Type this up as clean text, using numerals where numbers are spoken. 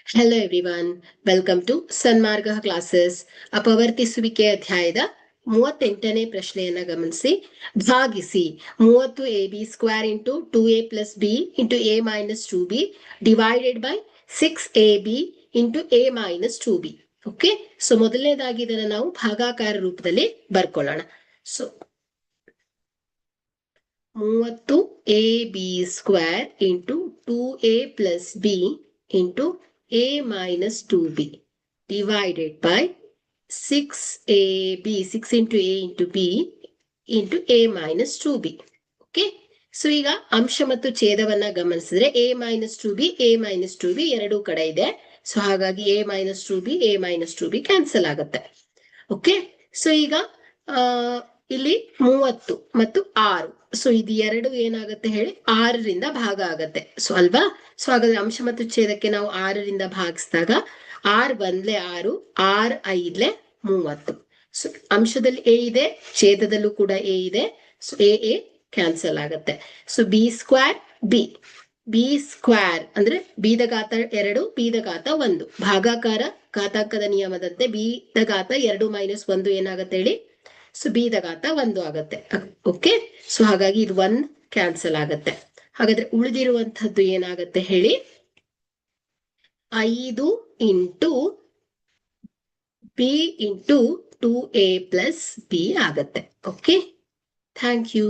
Hello everyone, welcome to Sanmarga classes. ಅಪವರ್ತಿಸುವಿಕೆ ಅಧ್ಯಾಯದ 38ನೇ ಪ್ರಶ್ನೆಯನ್ನ ಗಮನಿಸಿ. ಭಾಗಿಸಿ 30ab² into 2a + b into a - 2b divided by 6ab into a - 2b. Okay, so ಮೊದಲನೇದಾಗಿ ಇದನ್ನ ನಾವು ಭಾಗಾಕಾರ ರೂಪದಲ್ಲಿ ಬರ್ಕೊಳ್ಳೋಣ. So 30ab² into 2a + b into a - 2b divided by 6ab, 6 into a into b into a - 2b. Okay, so ಈಗ ಅಂಶ ಮತ್ತು ಛೇದವನ್ನ ಗಮನಿಸಿದ್ರೆ a - 2b a - 2b ಎರಡೂ ಕಡೆ ಇದೆ. ಸೊ ಹಾಗಾಗಿ a - 2b a - 2b cancel ಆಗುತ್ತೆ. ಓಕೆ, ಸೊ ಈಗ ಇಲ್ಲಿ 30 ಮತ್ತು 6, ಸೊ ಇದು ಎರಡು ಏನಾಗುತ್ತೆ ಹೇಳಿ 6ರಿಂದ ಭಾಗ ಆಗತ್ತೆ. ಸೊ ಅಲ್ವಾ? ಸೊ ಹಾಗಾದ್ರೆ ಅಂಶ ಮತ್ತು ಛೇದಕ್ಕೆ ನಾವು 6ರಿಂದ ಭಾಗಿಸಿದಾಗ 6 × 1 = 6, 6 × 5 = 30. ಸೊ ಅಂಶದಲ್ಲಿ ಎ ಇದೆ, ಛೇದದಲ್ಲೂ ಕೂಡ ಎ ಇದೆ. ಸೊ ಎ ಕ್ಯಾನ್ಸಲ್ ಆಗತ್ತೆ. ಸೊ b² ಅಂದ್ರೆ b ದ ಘಾತ 2 b ದ ಘಾತ 1. ಭಾಗಾಕಾರ ಘಾತಾಂಕದ ನಿಯಮದಂತೆ b ದ ಘಾತ 2 - 1 ಏನಾಗತ್ತೆ ಹೇಳಿ? ಸೊ b ದ ಘಾತ 1 ಆಗತ್ತೆ. ಓಕೆ, ಸೊ ಹಾಗಾಗಿ ಇದು 1 ಕ್ಯಾನ್ಸಲ್ ಆಗತ್ತೆ. ಹಾಗಾದ್ರೆ ಉಳಿದಿರುವಂತಹದ್ದು ಏನಾಗತ್ತೆ ಹೇಳಿ? 5 into b into 2a + b ಆಗತ್ತೆ. Okay, thank you.